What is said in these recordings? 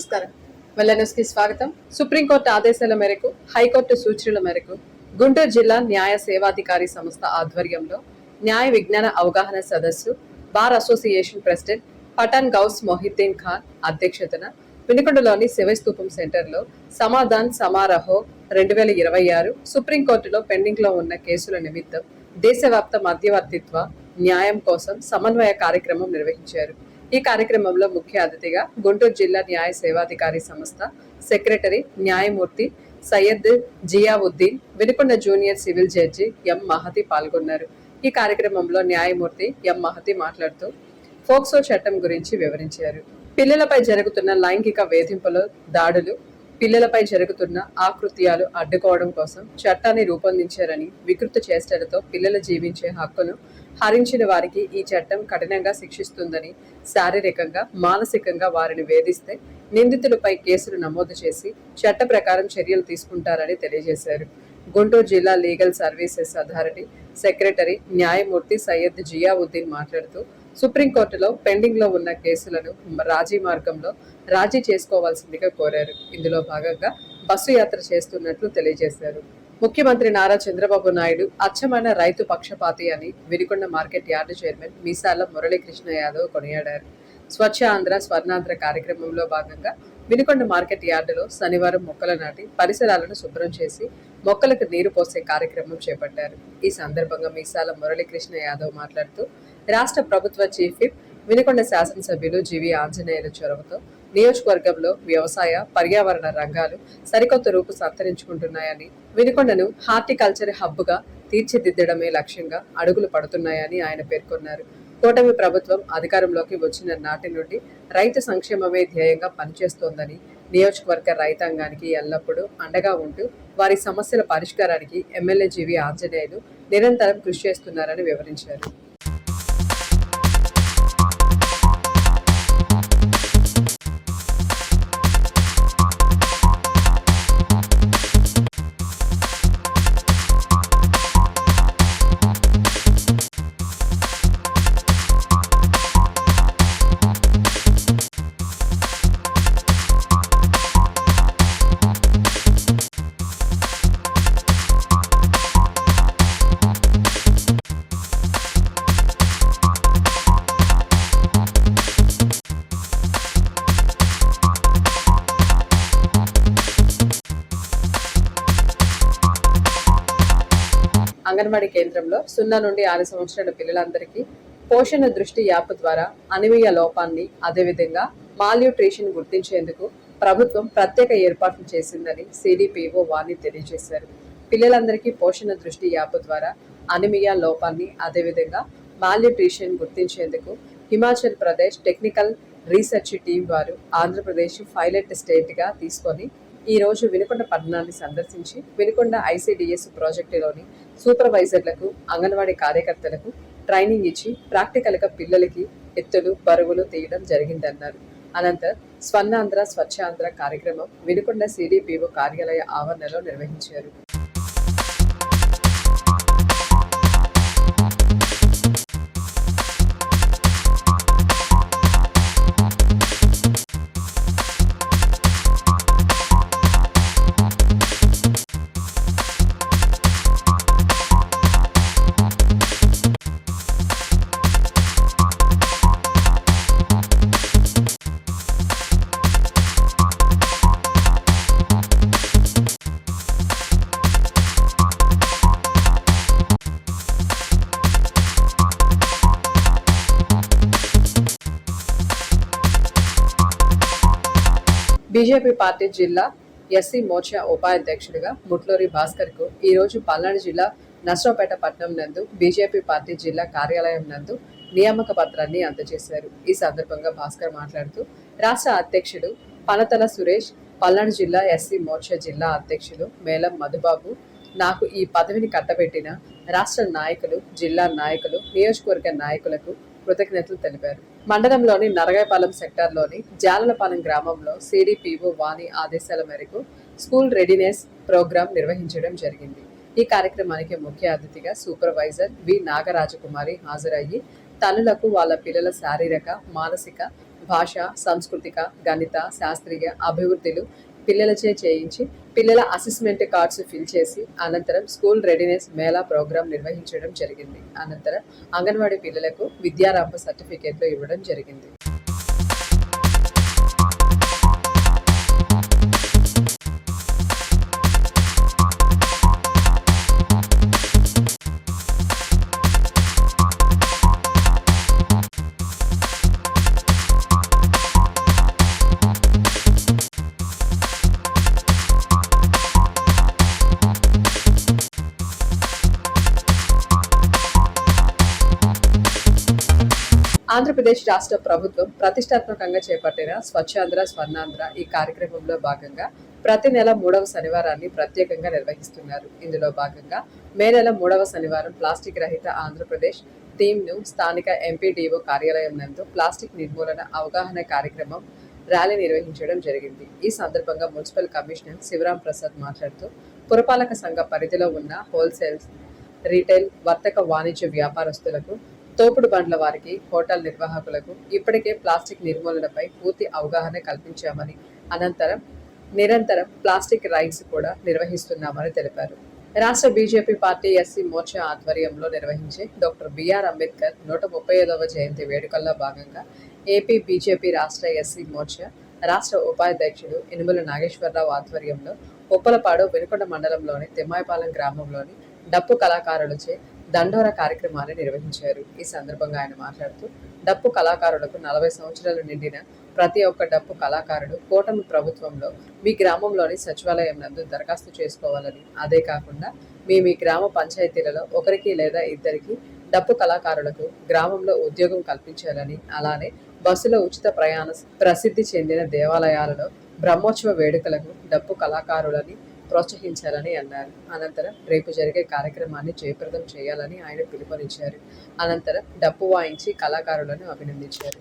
నమస్కారం. వెల్లెన్యూస్కి స్వాగతం. సుప్రీంకోర్టు ఆదేశాల మేరకు హైకోర్టు సూచనల మేరకు గుంటూరు జిల్లా న్యాయ సేవాధికారి సంస్థ ఆధ్వర్యంలో న్యాయ విజ్ఞాన అవగాహన సదస్సు bar association president Pathan Ghouse Mohiuddin Khan అధ్యక్షతన వినుకొండలోని శివస్తూపం సెంటర్లో సమాధాన్ సమారోహో 2026 సుప్రీంకోర్టులో పెండింగ్ లో ఉన్న కేసుల నిమిత్తం దేశవ్యాప్త మధ్యవర్తిత్వ న్యాయం కోసం సమన్వయ కార్యక్రమం నిర్వహించారు. ఈ కార్యక్రమంలో ముఖ్య అతిథిగా గుంటూరు జిల్లా న్యాయ సేవాధికారి సంస్థ సెక్రటరీ న్యాయమూర్తి Syed Ziauddin, Vinukonda junior civil judge M Mahathi పాల్గొన్నారు. ఈ కార్యక్రమంలో న్యాయమూర్తి ఎం మహతి మాట్లాడుతూ ఫోక్సో చట్టం గురించి వివరించారు. పిల్లలపై జరుగుతున్న లైంగిక వేధింపులు, దాడులు, పిల్లలపై జరుగుతున్న ఆకృత్యాలు అడ్డుకోవడం కోసం చట్టాన్ని రూపొందించారని, వికృత చేష్టలతో పిల్లలు జీవించే హక్కును హరించిన వారికి ఈ చట్టం కఠినంగా శిక్షిస్తుందని, శారీరకంగా, మానసికంగా వారిని వేధిస్తే నిందితులపై కేసులు నమోదు చేసి చట్ట ప్రకారం చర్యలు తీసుకుంటారని తెలియజేశారు. గుంటూరు జిల్లా లీగల్ సర్వీసెస్ అథారిటీ సెక్రటరీ న్యాయమూర్తి సయ్యద్ జియావుద్దీన్ మాట్లాడుతూ సుప్రీంకోర్టులో పెండింగ్ లో ఉన్న కేసులను రాజీ మార్గంలో రాజీ చేసుకోవాల్సిందిగా కోరారు. ఇందులో భాగంగా బస్సు యాత్ర చేస్తున్నట్లు తెలియజేశారు. ముఖ్యమంత్రి నారా చంద్రబాబు నాయుడు అచ్చమైన రైతు పక్షపాతి అని వినుకొండ మార్కెట్ యార్డు చైర్మన్ మీసాల మురళీకృష్ణ యాదవ్ కొనియాడారు. స్వచ్ఛ ఆంధ్ర స్వర్ణాంధ్ర కార్యక్రమంలో భాగంగా వినుకొండ మార్కెట్ యార్డులో శనివారం మొక్కలు నాటి పరిసరాలను శుభ్రం చేసి మొక్కలకు నీరు పోసే కార్యక్రమం చేపట్టారు. ఈ సందర్భంగా మీసాల మురళీకృష్ణ యాదవ్ మాట్లాడుతూ రాష్ట్ర ప్రభుత్వ చీఫ్ విప్, వినుకొండ శాసనసభ్యులు జివి ఆంజనేయుల చొరవతో నియోజకవర్గంలో వ్యవసాయ, పర్యావరణ రంగాలు సరికొత్త రూపు సంతరించుకుంటున్నాయని, వినుకొండను హార్టికల్చర్ హబ్గా తీర్చిదిద్దడమే లక్ష్యంగా అడుగులు పడుతున్నాయని ఆయన పేర్కొన్నారు. కూటమి ప్రభుత్వం అధికారంలోకి వచ్చిన నాటి నుండి రైతు సంక్షేమమే ధ్యేయంగా పనిచేస్తోందని, నియోజకవర్గ రైతాంగానికి ఎల్లప్పుడూ అండగా ఉంటూ వారి సమస్యల పరిష్కారానికి ఎమ్మెల్యే జివి ఆంజనేయులు నిరంతరం కృషి చేస్తున్నారని వివరించారు. అంగన్వాడీ కేంద్రంలో 0 నుండి 6 సంవత్సరాల పిల్లలందరికీ పోషణ దృష్టి యాప్ ద్వారా అనీమియా లోపాన్ని, అదేవిధంగా మాల్న్యూట్రిషన్ గుర్తించేందుకు ప్రభుత్వం ప్రత్యేక ఏర్పాట్లు చేసిందని సిడిపిఓ వాణి తెలియజేశారు. పిల్లలందరికీ పోషణ దృష్టి యాప్ ద్వారా అనీమియా లోపాన్ని, అదేవిధంగా మాల్న్యూట్రిషన్ గుర్తించేందుకు Himachal Pradesh technical research team వారు ఆంధ్రప్రదేశ్ పైలట్ స్టేట్గా తీసుకొని ఈ రోజు వినుకొండ పట్టణాన్ని సందర్శించి వినుకొండ ఐసిడిఎస్ ప్రాజెక్టులోని సూపర్వైజర్లకు, అంగన్వాడీ కార్యకర్తలకు ట్రైనింగ్ ఇచ్చి ప్రాక్టికల్గా పిల్లలకి ఎత్తులు, బరువులు తీయడం జరిగిందన్నారు. అనంతరం స్వర్ణాంధ్ర స్వచ్ఛాంధ్ర కార్యక్రమం వినుకొండ సిడిపిఓ కార్యాలయ ఆవరణలో నిర్వహించారు. బీజేపీ పార్టీ జిల్లా ఎస్సీ మోర్చా ఉపాధ్యక్షుడిగా ముట్లూరి భాస్కర్ కు ఈ రోజు పల్నాడు జిల్లా నర్సరావుపేట పట్టణం నందు బీజేపీ పార్టీ జిల్లా కార్యాలయం నందు నియామక పత్రాన్ని అందజేశారు. ఈ సందర్భంగా భాస్కర్ మాట్లాడుతూ రాష్ట్ర అధ్యక్షుడు పనతల సురేష్, పల్నాడు జిల్లా ఎస్సీ మోర్చా జిల్లా అధ్యక్షులు మేలం మధుబాబు, నాకు ఈ పదవిని కట్టబెట్టిన రాష్ట్ర నాయకులు, జిల్లా నాయకులు, నియోజకవర్గ నాయకులకు కృతజ్ఞతలు తెలిపారు. మండలంలోని నరగాయపాలెం సెక్టార్లోని జాలలపాలెం గ్రామంలో సిడిపిఓ వాణి ఆదేశాల మేరకు స్కూల్ రెడీనెస్ ప్రోగ్రాం నిర్వహించడం జరిగింది. ఈ కార్యక్రమానికి ముఖ్య అతిథిగా సూపర్వైజర్ వి నాగరాజకుమారి హాజరయ్యి తల్లులకు వాళ్ళ పిల్లల శారీరక, మానసిక, భాష, సాంస్కృతిక, గణిత, శాస్త్రీయ అభివృద్ధులు పిల్లలచే చేయించి పిల్లల అసెస్మెంట్ కార్డ్స్ ఫిల్ చేసి అనంతరం స్కూల్ రెడీనెస్ మేళా ప్రోగ్రాం నిర్వహించడం జరిగింది. అనంతరం అంగన్వాడీ పిల్లలకు విద్యారంభ సర్టిఫికేట్లు ఇవ్వడం జరిగింది. ఆంధ్రప్రదేశ్ రాష్ట్ర ప్రభుత్వం ప్రతిష్టాత్మకంగా చేపట్టిన స్వచ్ఛాంధ్ర స్వర్ణాంధ్ర ఈ కార్యక్రమంలో భాగంగా ప్రతి నెల 3వ శనివారాన్ని ప్రత్యేకంగా నిర్వహిస్తున్నారు. ఇందులో భాగంగా మే నెల 3వ శనివారం ప్లాస్టిక్ రహిత ఆంధ్రప్రదేశ్ థీమ్ ను స్థానిక ఎంపీడీఓ కార్యాలయం నందు ప్లాస్టిక్ నిర్మూలన అవగాహన కార్యక్రమం ర్యాలీ నిర్వహించడం జరిగింది. ఈ సందర్భంగా మున్సిపల్ కమిషనర్ శివరాం ప్రసాద్ మాట్లాడుతూ పురపాలక సంఘ పరిధిలో ఉన్న హోల్సేల్స్, రీటైల్, వర్తక వాణిజ్య వ్యాపారస్తులకు, తోపుడు బండ్ల వారికి, హోటల్ నిర్వాహకులకు ఇప్పటికే ప్లాస్టిక్ నిర్మూలనపై పూర్తి అవగాహన కల్పించామని, నిరంతరం ప్లాస్టిక్ రైడ్స్ కూడా నిర్వహిస్తున్నామని తెలిపారు. రాష్ట్ర బీజేపీ పార్టీ ఎస్సీ మోర్చా ఆధ్వర్యంలో నిర్వహించే డాక్టర్ బిఆర్ అంబేద్కర్ 135వ జయంతి వేడుకల్లో భాగంగా ఏపీ బీజేపీ రాష్ట్ర ఎస్సీ మోర్చా రాష్ట్ర ఉపాధ్యక్షుడు యనుమల నాగేశ్వరరావు ఆధ్వర్యంలో ఉప్పలపాడు వెనుకొండ మండలంలోని తిమ్మాయిపాలెం గ్రామంలోని డప్పు కళాకారులచే దండోర కార్యక్రమాన్ని నిర్వహించారు. ఈ సందర్భంగా ఆయన మాట్లాడుతూ డప్పు కళాకారులకు 40 సంవత్సరాలు నిండిన ప్రతి ఒక్క డప్పు కళాకారుడు కూటమి ప్రభుత్వంలో మీ గ్రామంలోని సచివాలయం నందు దరఖాస్తు చేసుకోవాలని, అదే కాకుండా మీ గ్రామ పంచాయతీలలో ఒకరికి లేదా ఇద్దరికి డప్పు కళాకారులకు గ్రామంలో ఉద్యోగం కల్పించాలని, అలానే బస్సులో ఉచిత ప్రయాణ, ప్రసిద్ధి చెందిన దేవాలయాలలో బ్రహ్మోత్సవ వేడుకలకు డప్పు కళాకారులని ప్రోత్సహించాలని అన్నారు. అనంతరం రేపు జరిగే కార్యక్రమాన్ని జయప్రదం చేయాలని ఆయన పిలుపునిచ్చారు. అనంతరం డప్పు వాయించి కళాకారులను అభినందించారు.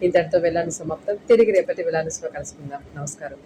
ఇంతటితో వెళ్ళాను సమాప్తం. తిరిగి రేపటి వెళ్ళాను కలుసుకుందాం. నమస్కారం.